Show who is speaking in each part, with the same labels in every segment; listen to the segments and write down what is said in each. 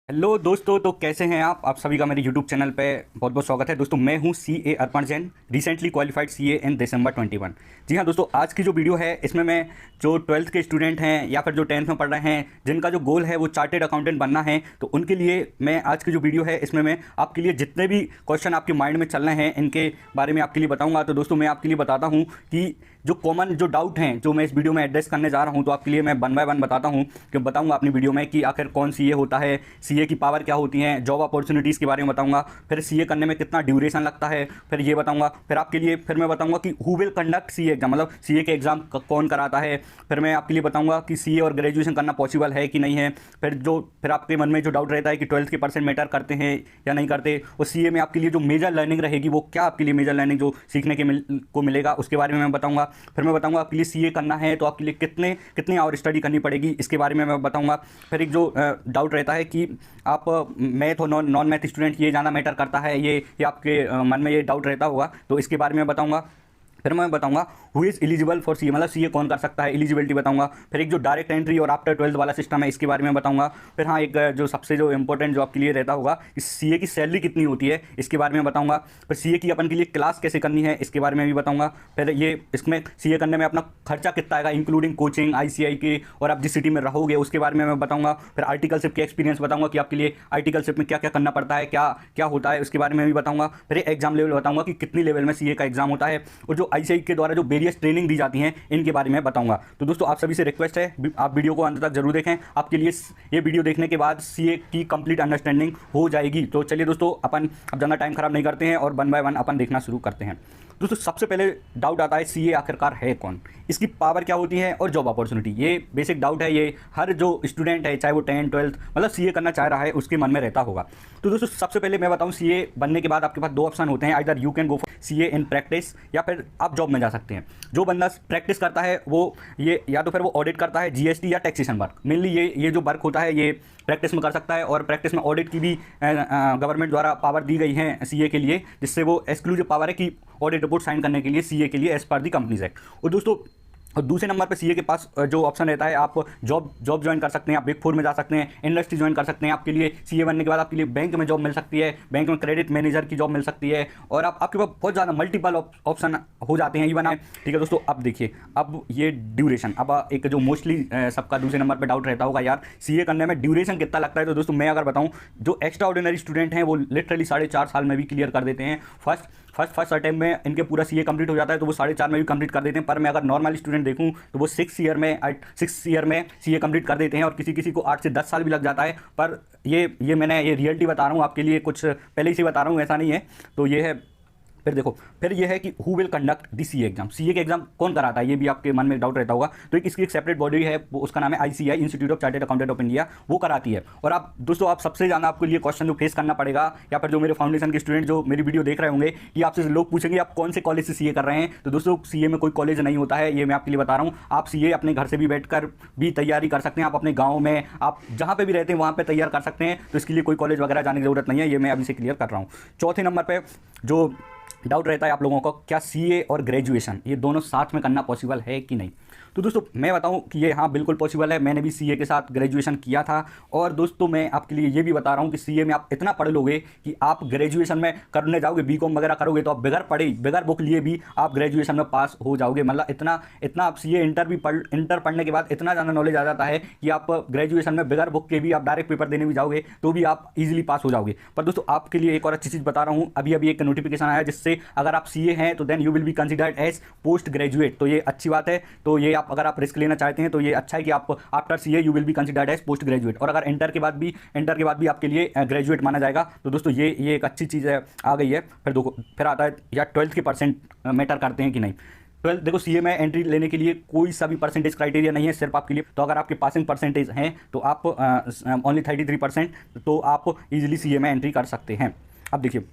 Speaker 1: Hello दोस्तों, तो कैसे हैं आप सभी का मेरे यूट्यूब चैनल पे बहुत बहुत स्वागत है। दोस्तों मैं हूं CA Arpan Jain, recently qualified CA in December 21। जी हाँ दोस्तों, आज की जो वीडियो है इसमें मैं जो 12th के स्टूडेंट हैं या फिर जो 10th में पढ़ रहे हैं, जिनका जो गोल है वो चार्टेड अकाउंटेंट बनना है, तो उनके लिए मैं आज की जो वीडियो है इसमें मैं आपके लिए जितने भी क्वेश्चन आपके माइंड में चल रहे हैं इनके बारे में आपके लिए बताऊँगा। तो दोस्तों मैं आपके लिए बताता हूँ कि जो कॉमन जो डाउट हैं जो मैं इस वीडियो में एड्रेस करने जा रहा हूं, तो आपके लिए मैं वन बाय वन बताता हूं कि बताऊंगा अपनी वीडियो में कि आखिर कौन सीए होता है, सीए की पावर क्या होती है, जॉब अपॉर्चुनिटीज़ के बारे में बताऊंगा, फिर सीए करने में कितना ड्यूरेशन लगता है, फिर ये बताऊंगा, फिर आपके लिए फिर मैं बताऊंगा कि who will conduct CA exam, मतलब सीए के एग्जाम कौन कराता है, फिर मैं आपके लिए बताऊंगा कि सीए और ग्रेजुएशन करना पॉसिबल है कि नहीं है, फिर आपके मन में जो डाउट रहता है कि 12th के परसेंट मैटर करते हैं या नहीं करते, और सीए में आपके लिए जो मेजर लर्निंग रहेगी वो क्या आपके लिए मेजर लर्निंग जो सीखने के को मिलेगा उसके बारे में मैं बताऊंगा। फिर मैं बताऊंगा आपके लिए सीए करना है तो आपके लिए कितने कितनी और स्टडी करनी पड़ेगी, इसके बारे में मैं बताऊंगा। फिर एक जो डाउट रहता है कि आप मैथ और नॉन मैथ स्टूडेंट ये ज़्यादा मैटर करता है, ये आपके मन में ये डाउट रहता होगा, तो इसके बारे में बताऊंगा। फिर मैं बताऊंगा who is eligible for CA, मतलब सीए कौन कर सकता है, एलिजिबिलिटी बताऊंगा। फिर एक जो डायरेक्ट एंट्री और आफ्टर 12th वाला सिस्टम है इसके बारे में बताऊंगा। फिर हाँ, एक जो सबसे जो इंपॉर्टेंट जो आपके लिए रहता होगा, इस सीए की सैलरी कितनी होती है इसके बारे में बताऊंगा। फिर सीए की अपन के लिए क्लास कैसे करनी है इसके बारे में भी बताऊंगा। फिर ये इसमें सीए करने में अपना खर्चा कितना आएगा, इंक्लूडिंग कोचिंग आईसीआई के, और आप जिस सिटी में रहोगे उसके बारे में मैं बताऊंगा। फिर आर्टिकलशिप के एक्सपीरियंस बताऊंगा कि आपके लिए आर्टिकलशिप में क्या क्या करना पड़ता है, क्या क्या होता है, उसके बारे में भी बताऊंगा। फिर एग्जाम लेवल बताऊंगा कि कितनी लेवल में सीए का एग्जाम होता है, और जो आईसीआई के द्वारा जो वेरियस ट्रेनिंग दी जाती हैं इनके बारे में बताऊंगा। तो दोस्तों आप सभी से रिक्वेस्ट है आप वीडियो को अंत तक जरूर देखें, आपके लिए ये वीडियो देखने के बाद सीए की कंप्लीट अंडरस्टैंडिंग हो जाएगी। तो चलिए दोस्तों, अपन अब ज़्यादा टाइम खराब नहीं करते हैं और वन बाय वन अपन देखना शुरू करते हैं। दोस्तों सबसे पहले डाउट आता है सीए आखिरकार है कौन, इसकी पावर क्या होती है और जॉब अपॉर्चुनिटी। ये बेसिक डाउट है, ये हर जो स्टूडेंट है चाहे वो 10th 12th मतलब सीए करना चाह रहा है उसके मन में रहता होगा। तो दोस्तों सबसे पहले मैं बताऊं, सीए बनने के बाद आपके पास दो ऑप्शन होते हैं, either you can go for CA in practice या फिर आप जॉब में जा सकते हैं। जो बंदा प्रैक्टिस करता है वो ये या तो फिर वो ऑडिट करता है, जीएसटी या टैक्सेशन वर्क, मेनली ये जो वर्क होता है ये प्रैक्टिस में कर सकता है। और प्रैक्टिस में ऑडिट की भी गवर्नमेंट द्वारा पावर दी गई है सीए के लिए, जिससे वो एक्सक्लूसिव पावर है कि ऑडिट रिपोर्ट साइन करने के लिए सीए के लिए एज पर दी कंपनीज एक्ट। और दोस्तों और दूसरे नंबर पे सीए के पास जो ऑप्शन रहता है, आप जॉब ज्वाइन कर सकते हैं, आप बिग फोर में जा सकते हैं, इंडस्ट्री ज्वाइन कर सकते हैं। आपके लिए सीए बनने के बाद आपके लिए बैंक में जॉब मिल सकती है, बैंक में क्रेडिट मैनेजर की जॉब मिल सकती है, और आपके पास बहुत ज़्यादा मल्टीपल ऑप्शन हो जाते हैं इवन। ठीक है दोस्तों, अब देखिए, अब ये ड्यूरेशन, अब एक जो मोस्टली सबका दूसरे नंबर पर डाउट रहता होगा, यार सीए करने में ड्यूरेशन कितना लगता है। तो दोस्तों मैं अगर बताऊँ, जो एक्स्ट्रा ऑर्डिनरी स्टूडेंट हैं वो लिटरली 4.5 साल में भी क्लियर कर देते हैं। फर्स्ट अटेम्प्ट में इनके पूरा सीए कंप्लीट हो जाता है, तो वो 4.5 में भी कंप्लीट कर देते हैं। पर मैं अगर नॉर्मल स्टूडेंट देखूं तो वो 6 ईयर में सीए कंप्लीट कर देते हैं, और किसी को 8 से 10 साल भी लग जाता है। पर ये मैंने ये रियलिटी बता रहा हूँ आपके लिए, कुछ पहले ही से बता रहा हूँ, ऐसा नहीं है। तो ये है। फिर देखो, फिर ये है कि who will conduct the CA exam, CA के एग्जाम कौन कराता है, ये भी आपके मन में डाउट रहता होगा। तो इसकी एक सेपरेट बॉडी है, उसका नाम है ICI, institute of chartered accountant of India, वो कराती है। और आप दोस्तों, आप सबसे ज़्यादा आपके लिए क्वेश्चन जो फेस करना पड़ेगा, या फिर जो मेरे फाउंडेशन के स्टूडेंट जो मेरी वीडियो देख रहे होंगे, कि आपसे लोग पूछेंगे आप कौन से कॉलेज से सीए कर रहे हैं। तो दोस्तों सीए में कोई कॉलेज नहीं होता है, ये मैं आपके लिए बता रहा हूँ। आप सीए अपने घर से भी बैठकर भी तैयारी कर सकते हैं, आप अपने गाँव में, आप जहाँ पे भी रहते हैं वहाँ पे तैयार कर सकते हैं। तो इसके लिए कोई कॉलेज वगैरह जाने की जरूरत नहीं है, ये मैं अभी से क्लियर कर रहा हूँ। चौथे नंबर पर जो डाउट रहता है आप लोगों को, क्या सीए और ग्रेजुएशन ये दोनों साथ में करना पॉसिबल है कि नहीं। तो दोस्तों मैं बताऊं कि ये हाँ बिल्कुल पॉसिबल है, मैंने भी सीए के साथ ग्रेजुएशन किया था। और दोस्तों मैं आपके लिए ये भी बता रहा हूं कि सीए में आप इतना पढ़ लोगे कि आप ग्रेजुएशन में करने जाओगे, बीकॉम वगैरह करोगे, तो आप बगैर बुक लिए भी आप ग्रेजुएशन में पास हो जाओगे। मतलब इतना आप सीए इंटर पढ़ने के बाद इतना ज़्यादा नॉलेज आ जाता है कि आप ग्रेजुएशन में बगैर बुक के भी आप डायरेक्ट पेपर देने भी जाओगे तो भी आप इजीली पास हो जाओगे। पर दोस्तों आपके लिए एक और अच्छी चीज़ बता रहा हूँ, अभी एक नोटिफिकेशन आया जिससे अगर आप सीए हैं तो then you will be considered as post graduate. तो ये अच्छी बात है। तो ये आप अगर आप रिस्क लेना चाहते हैं तो ये अच्छा है कि आप after CA you will be considered as post graduate, और अगर इंटर के बाद भी आपके लिए ग्रेजुएट माना जाएगा। तो दोस्तों ये एक अच्छी चीज़ आ गई है। फिर आता है या 12th के परसेंट मैटर करते हैं कि नहीं। 12th देखो, सीए में एंट्री लेने के लिए कोई सा भी परसेंटेज क्राइटेरिया नहीं है सिर्फ आपके लिए। तो अगर आपके पासिंग परसेंटेज हैं तो आप ओनली 33%, तो आप इजीली सीए में एंट्री कर सकते हैं। अब देखिए,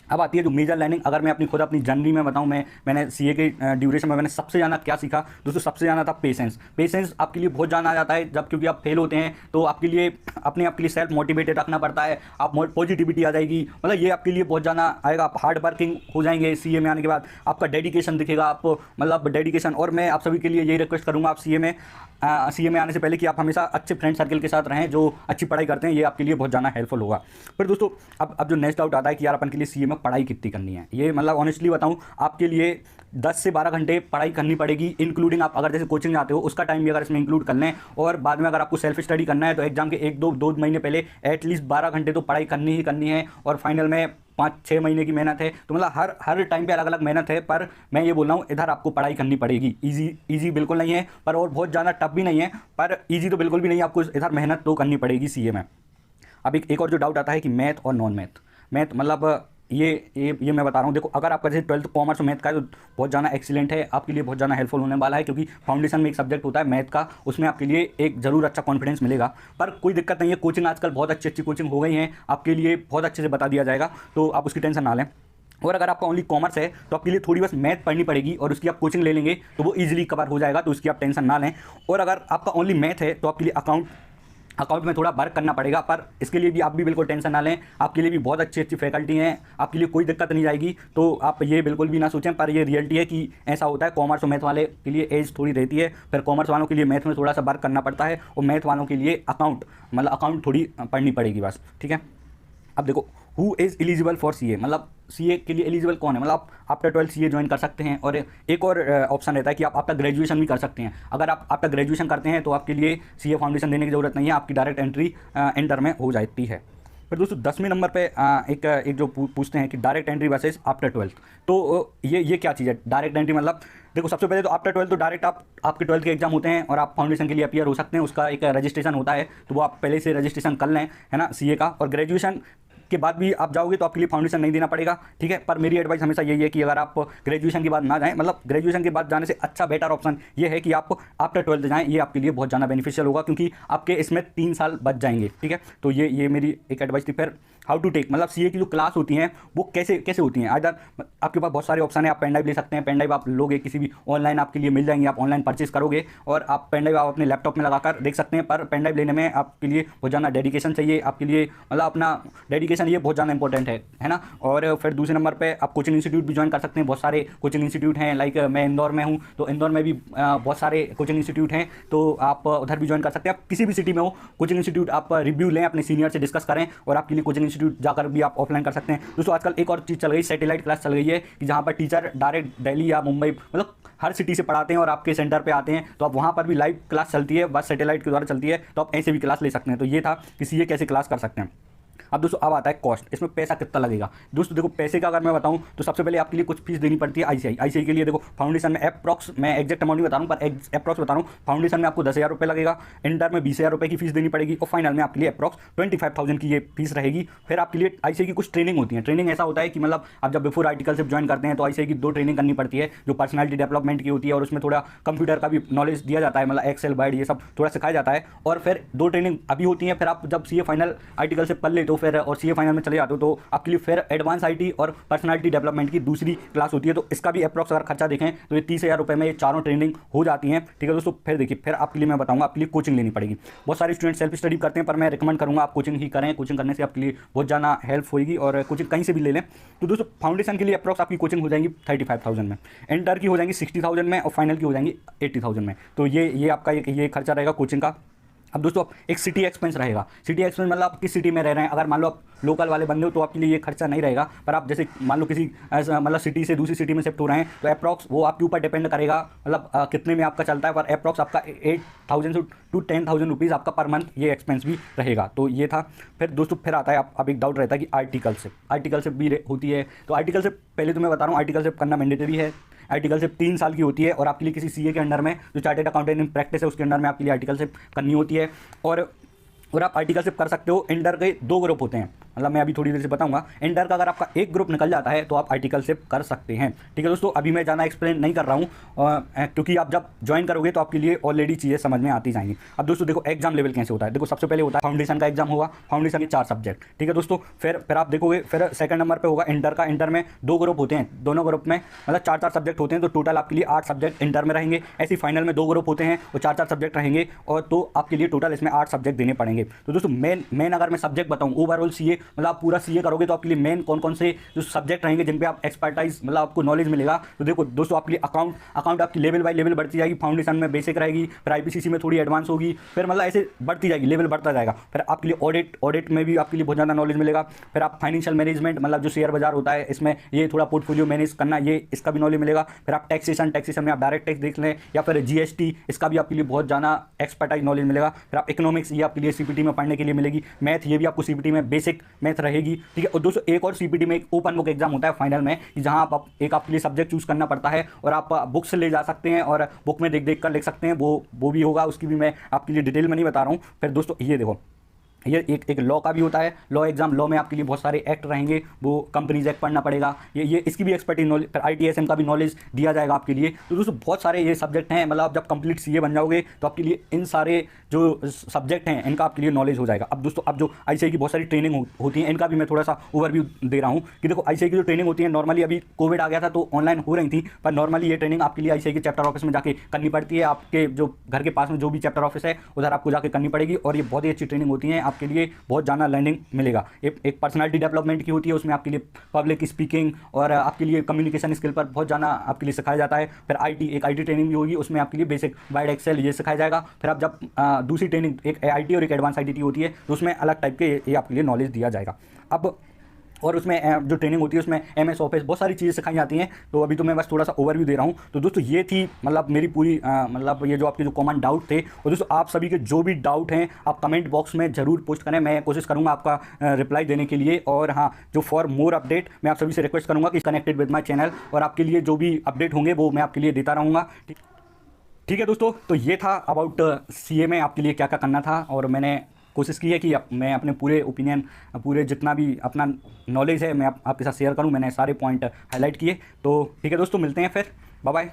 Speaker 1: अब आती है जो मेजर लर्निंग। अगर मैं अपनी जर्नी में बताऊं, मैंने सीए के ड्यूरेशन में मैंने सबसे ज़्यादा क्या सीखा दोस्तों, सबसे ज़्यादा था पेशेंस। पेशेंस आपके लिए बहुत ज़्यादा आ जाता है जब, क्योंकि आप फेल होते हैं तो आपके लिए अपने आप के लिए सेल्फ मोटिवेटेड रखना पड़ता है। आप पॉजिटिविटी आ जाएगी, मतलब ये आपके लिए बहुत ज़्यादा आएगा। आप हार्ड वर्किंग हो जाएंगे सीए में आने के बाद, आपका डेडिकेशन दिखेगा, आप मतलब डेडिकेशन। और मैं आप सभी के लिए यही रिक्वेस्ट करूँगा, आप सीए में आने से पहले कि आप हमेशा अच्छे फ्रेंड सर्कल के साथ रहें जो अच्छी पढ़ाई करते हैं, ये आपके लिए बहुत ज़्यादा हेल्पफुल होगा। फिर दोस्तों अब जो नेक्स्ट डाउट आता है कि यार अपन के लिए सीए में पढ़ाई कितनी करनी है। ये मतलब ऑनेस्टली बताऊं, आपके लिए 10 से 12 घंटे पढ़ाई करनी पड़ेगी, इंक्लूडिंग आप अगर जैसे कोचिंग जाते हो उसका टाइम भी अगर इसमें इंक्लूड कर लें, और बाद में अगर आपको सेल्फ स्टडी करना है तो एग्जाम के 1-2 महीने पहले एटलीस्ट 12 घंटे तो पढ़ाई करनी ही करनी है, और फाइनल में 5-6 महीने की मेहनत है। तो मतलब हर टाइम पे अलग अलग मेहनत है, पर मैं ये बोल रहा हूँ इधर आपको पढ़ाई करनी पड़ेगी। ईजी बिल्कुल नहीं है, पर और बहुत ज़्यादा टफ भी नहीं है, पर ईजी तो बिल्कुल भी नहीं है। आपको इधर मेहनत तो करनी पड़ेगी सीए में। अब एक और जो डाउट आता है कि मैथ और नॉन मैथ मतलब ये मैं बता रहा हूँ। देखो, अगर आपका जैसे 12th कॉमर्स और मैथ का है तो बहुत ज़्यादा एक्सीलेंट है, आपके लिए बहुत ज़्यादा हेल्पफुल होने वाला है, क्योंकि फाउंडेशन में एक सब्जेक्ट होता है मैथ का, उसमें आपके लिए एक ज़रूर अच्छा कॉन्फिडेंस मिलेगा। पर कोई दिक्कत नहीं है, कोचिंग आजकल बहुत अच्छी कोचिंग हो गई हैं, आपके लिए बहुत अच्छे से बता दिया जाएगा, तो आप उसकी टेंशन ना लें। और अगर आपका ओनली कॉमर्स है तो आपके लिए थोड़ी बस मैथ पढ़नी पड़ेगी, और उसकी आप कोचिंग ले लेंगे तो वो ईजिली कवर हो जाएगा, तो उसकी आप टेंशन ना लें। और अगर आपका ओनली मैथ है तो आपके लिए अकाउंट में थोड़ा वर्क करना पड़ेगा, पर इसके लिए भी आप भी बिल्कुल टेंशन ना लें। आपके लिए भी बहुत अच्छी फैकल्टी हैं, आपके लिए कोई दिक्कत नहीं आएगी, तो आप ये बिल्कुल भी ना सोचें। पर ये रियलिटी है कि ऐसा होता है, कॉमर्स और मैथ वाले के लिए एज थोड़ी रहती है, फिर कॉमर्स वालों के लिए मैथ में थोड़ा सा वर्क करना पड़ता है, और मैथ वालों के लिए अकाउंट थोड़ी पढ़नी पड़ेगी बस, ठीक है। अब देखो, who is eligible for CA, मतलब सीए के लिए एलिजिबल कौन है, मतलब आप आफ्टर 12 सीए ज्वाइन कर सकते हैं। और एक और ऑप्शन रहता है कि आप आपका ग्रेजुएशन भी कर सकते हैं। अगर आप आपका ग्रेजुएशन करते हैं तो आपके लिए सीए फाउंडेशन देने की ज़रूरत नहीं है, आपकी डायरेक्ट एंट्री इंटर में हो जाती है। फिर दोस्तों 10वें नंबर पे एक जो पूछते हैं कि direct entry versus after 12th, तो ये क्या चीज़ है डायरेक्ट एंट्री। मतलब देखो, सबसे पहले तो आफ्टर 12th तो डायरेक्ट आपके 12th के एग्जाम होते हैं और आप फाउंडेशन के लिए अपीयर हो सकते हैं। उसका एक रजिस्ट्रेशन होता है, तो वो आप पहले से रजिस्ट्रेशन कर लें, है ना, सीए का। और ग्रेजुएशन के बाद भी आप जाओगे तो आपके लिए फाउंडेशन नहीं देना पड़ेगा, ठीक है। पर मेरी एडवाइस हमेशा यही है कि अगर आप ग्रेजुएशन के बाद ना जाएं, मतलब ग्रेजुएशन के बाद जाने से अच्छा बेटर ऑप्शन ये है कि आप आफ्टर 12th जाएं, ये आपके लिए बहुत ज़्यादा बेनिफिशियल होगा, क्योंकि आपके इसमें 3 साल बच जाएंगे, ठीक है। तो ये मेरी एक एडवाइस थी। फिर हाउ टू टेक, मतलब सीए की जो क्लास होती हैं वो कैसे होती हैं। इधर आपके पास बहुत सारे ऑप्शन है, आप पेन ड्राइव ले सकते हैं, पेन ड्राइव आप लोगे किसी भी ऑनलाइन आपके लिए मिल जाएंगे, आप ऑनलाइन परचेज करोगे और आप पेन ड्राइव आप अपने लैपटॉप में लगाकर देख सकते हैं। पर पेन ड्राइव लेने में आपके लिए बहुत ज़्यादा डेडिकेशन चाहिए, आपके लिए मतलब अपना डेडिकेशन ये बहुत ज़्यादा इंपॉर्टेंट है ना। और फिर दूसरे नंबर पर आप कोचिंग इंस्टीट्यूट भी ज्वाइन कर सकते हैं, बहुत सारे कोचिंग इंस्टीट्यूट हैं। लाइक मैं इंदौर में हूँ तो इंदौर में भी बहुत सारे कोचिंग इंस्टीट्यूट हैं, तो आप उधर भी ज्वाइन कर सकते हैं। आप किसी भी सिटी में हो कोचिंग इंस्टीट्यूट, आप रिव्यू लें, अपने सीनियर से डिस्कस करें, और आपके लिए कोचिंग इंस्टीट्यूट जाकर भी आप ऑफलाइन कर सकते हैं। दोस्तों आजकल एक और चीज़ चल गई, सैटेलाइट क्लास चल गई है, कि जहाँ पर टीचर डायरेक्ट दिल्ली या मुंबई, मतलब हर सिटी से पढ़ाते हैं और आपके सेंटर पे आते हैं, तो आप वहाँ पर भी लाइव क्लास चलती है, बस सैटेलाइट के द्वारा चलती है, तो आप ऐसे भी क्लास ले सकते हैं। तो ये था कि सीए कैसे क्लास कर सकते हैं। अब दोस्तों अब आता है कॉस्ट, इसमें पैसा कितना लगेगा। दोस्तों देखो, पैसे का अगर मैं बताऊं तो सबसे पहले आपके लिए कुछ फीस देनी पड़ती है आईसीआई के लिए। देखो फाउंडेशन में अप्रॉक्स, मैं एग्जैक्ट अमाउंट नहीं बता रहा हूँ पर अप्रॉक्स बता रहा हूँ, फाउंडेशन में आपको 10,000 रुपये लगेगा, इंटर में 20,000 रुपये की फीस देनी पड़ेगी, और फाइनल में आपके लिए अप्रॉक्स 25,000 की ये फीस रहेगी। फिर आपके लिए आईसीआई की कुछ ट्रेनिंग होती है। ट्रेनिंग ऐसा होता है कि मतलब आप जब बिफोर आर्टिकलशिप ज्वाइन करते हैं तो आईसीआई की 2 ट्रेनिंग करनी पड़ती है, जो पर्सनैलिटी डेवलपमेंट की होती है, और उसमें थोड़ा कंप्यूटर का भी नॉलेज दिया जाता है, मतलब एक्सेल वर्ड ये सब थोड़ा सिखाया जाता है। और फिर 2 ट्रेनिंग अभी होती हैं। फिर आप जब सीए फाइनल आर्टिकलशिप कर ले तो फिर, और सीए फाइनल में चले जाते हो तो आपके लिए फिर एडवांस आईटी और पर्सनालिटी डेवलपमेंट की दूसरी क्लास होती है। तो इसका भी अप्रॉक्स अगर खर्चा देखें तो ये 30,000 रुपये में ये चारों ट्रेनिंग हो जाती हैं, ठीक है दोस्तों। फिर देखिए, फिर आपके लिए मैं बताऊंगा, आपके लिए कोचिंग लेनी पड़ेगी। बहुत सारे स्टूडेंट सेल्फ स्टडी करते हैं, पर मैं रिकमेंड करूंगा आप कोचिंग ही करें। कोचिंग करने से आपके लिए बहुत ज़्यादा हेल्प होगी, और कोचिंग कहीं से भी ले लें। तो दोस्तों फाउंडेशन के लिए अप्रॉक्स आपकी कोचिंग हो जाएंगी 35,000 में, इंटर की हो जाएंगी 60,000 में, और फाइनल की हो जाएंगी 80,000 में। तो ये आपका ये खर्चा रहेगा कोचिंग का। अब दोस्तों एक सिटी एक्सपेंस रहेगा। सिटी एक्सपेंस मतलब आप किस सिटी में रह रहे हैं। अगर मान लो आप लोकल वाले बंदे हो तो आपके लिए ये खर्चा नहीं रहेगा, पर आप जैसे मान लो किसी मतलब सिटी से दूसरी सिटी में शिफ्ट हो रहे हैं तो अप्रॉक्स वो आपके ऊपर डिपेंड करेगा, मतलब कितने में आपका चलता है। पर अप्रॉक्स आपका 8,000 to 10,000 रुपीज़ आपका पर मंथ ये एक्सपेंस भी रहेगा। तो ये था। फिर दोस्तों फिर आता है अब एक डाउट रहता है कि आर्टिकलशिप भी होती है। तो आर्टिकलशिप पहले तो मैं बता रहा हूँ, आर्टिकलशिप करना मैंडेटरी है। आर्टिकलशिप 3 साल की होती है, और आपके लिए किसी सीए के अंडर में जो चार्टर्ड अकाउंटेंट इन प्रैक्टिस है उसके अंडर में आपके लिए आर्टिकलशिप करनी होती है। और आप आर्टिकलशिप कर सकते हो। इंटर के 2 ग्रुप होते हैं, मतलब मैं अभी थोड़ी देर से बताऊंगा। इंटर का अगर आपका एक ग्रुप निकल जाता है तो आप आर्टिकलशिप कर सकते हैं। ठीक है दोस्तों, अभी मैं ज़्यादा एक्सप्लेन नहीं कर रहा हूँ क्योंकि आप जब ज्वाइन करोगे तो आपके लिए ऑलरेडी चीज़ें समझ में आती जाएंगी। अब दोस्तों देखो एग्जाम लेवल कैसे होता है। देखो सबसे पहले होता है फाउंडेशन का एग्जाम होगा, फाउंडेशन के 4 सब्जेक्ट। ठीक है दोस्तों, फिर आप देखोगे फिर सेकंड नंबर पे होगा इंटर का। इंटर में 2 ग्रुप होते हैं, दोनों ग्रुप में मतलब 4-4 सब्जेक्ट होते हैं, तो टोटल आपके लिए 8 सब्जेक्ट इंटर में रहेंगे। ऐसे फाइनल में 2 ग्रुप होते हैं और 4-4 सब्जेक्ट रहेंगे, और तो आपके लिए टोटल इसमें 8 सब्जेक्ट देने पड़ेंगे। तो दोस्तों मेन अगर मैं सब्जेक्ट बताऊं ओवरऑल सीए, मतलब आप पूरा सीए करोगे तो आपके लिए मेन कौन कौन से जो सब्जेक्ट रहेंगे जिन पे आप एक्सपर्टाइज मतलब आपको नॉलेज मिलेगा। तो देखो दोस्तों आपके लिए अकाउंट आपकी लेवल बाय लेवल बढ़ती जाएगी। फाउंडेशन में बेसिक रहेगी, फिर आईपीसीसी में थोड़ी एडवांस होगी, फिर मतलब ऐसे बढ़ती जाएगी, लेवल बढ़ता जाएगा। फिर आपके लिए ऑडिट में भी आपके लिए बहुत ज़्यादा नॉलेज मिलेगा। फिर आप फाइनेंशियल मैनेजमेंट मतलब जो शेयर बाजार होता है इसमें ये थोड़ा पोर्टफोलियो मैनेज करना, ये इसका भी नॉलेज मिलेगा। फिर आप टैक्सेशन में आप डायरेक्ट टैक्स देख लें, या फिर जीएसटी, इसका भी आपके लिए बहुत ज़्यादा एक्सपर्टाइज नॉलेज मिलेगा। फिर आप इकोनॉमिक्स, ये आपके लिए सीपीटी में पढ़ने के लिए मिलेगी। मैथ, ये भी आपको सीपीटी में बेसिक मैथ रहेगी। ठीक है, और दोस्तों एक और सीपीटी में एक ओपन बुक एग्जाम होता है फाइनल में, जहां आप एक आपके लिए सब्जेक्ट चूज करना पड़ता है और आप बुक से ले जा सकते हैं और बुक में देख कर लिख सकते हैं। वो भी होगा, उसकी भी मैं आपके लिए डिटेल में नहीं बता रहा हूँ। फिर दोस्तों ये देखो, ये एक लॉ का भी होता है, लॉ एग्जाम। लॉ में आपके लिए बहुत सारे एक्ट रहेंगे, वो कंपनीज एक्ट पढ़ना पड़ेगा, ये इसकी भी एक्सपर्टीज नॉलेज। फिर ITSM का भी नॉलेज दिया जाएगा आपके लिए। तो दोस्तों बहुत सारे ये सब्जेक्ट हैं, मतलब आप जब कंप्लीट सीए बन जाओगे तो आपके लिए इन सारे जो सब्जेक्ट हैं इनका आपके लिए नॉलेज हो जाएगा। अब दोस्तों अब जो ICAI की बहुत सारी ट्रेनिंग होती है, इनका भी मैं थोड़ा सा ओवरव्यू दे रहा हूँ कि देखो ICAI की जो ट्रेनिंग होती है नॉर्मली, अभी कोविड आ गया था तो ऑनलाइन हो रही थी, पर नॉर्मली ये ट्रेनिंग आपके लिए ICAI के चैप्टर ऑफिस में जाके करनी पड़ती है। आपके जो घर के पास में जो भी चैप्टर ऑफिस है उधर आपको जाके करनी पड़ेगी, और ये बहुत ही अच्छी ट्रेनिंग होती है, आपके लिए बहुत ज़्यादा लर्निंग मिलेगा। एक पर्सनालिटी डेवलपमेंट की होती है, उसमें आपके लिए पब्लिक स्पीकिंग और आपके लिए कम्युनिकेशन स्किल पर बहुत ज़्यादा आपके लिए सिखाया जाता है। फिर एक IT ट्रेनिंग भी होगी, उसमें आपके लिए बेसिक वाइड एक्सेल ये सिखाया जाएगा। फिर आप जब दूसरी ट्रेनिंग एक IT और एक एडवांस ITT होती है, तो उसमें अलग टाइप के ये आपके लिए नॉलेज दिया जाएगा। अब और उसमें जो ट्रेनिंग होती है उसमें MS ऑफिस बहुत सारी चीज़ें सिखाई जाती हैं। तो अभी तो मैं बस थोड़ा सा ओवरव्यू दे रहा हूँ। तो दोस्तों ये थी मतलब मेरी पूरी मतलब ये जो आपके जो कॉमन डाउट थे। और दोस्तों आप सभी के जो भी डाउट हैं आप कमेंट बॉक्स में ज़रूर पोस्ट करें, मैं कोशिश करूँगा आपका रिप्लाई देने के लिए। और हाँ, जो फॉर मोर अपडेट मैं आप सभी से रिक्वेस्ट करूँगा कि कनेक्टेड विद माई चैनल, और आपके लिए जो भी अपडेट होंगे वो मैं आपके लिए देता रहूँगा। ठीक है दोस्तों, तो ये था अबाउट CA में आपके लिए क्या क्या करना था, और मैंने कोशिश की है कि मैं अपने पूरे ओपिनियन, पूरे जितना भी अपना नॉलेज है मैं आपके साथ शेयर करूं। मैंने सारे पॉइंट हाईलाइट किए। तो ठीक है दोस्तों, मिलते हैं फिर, बाय बाय।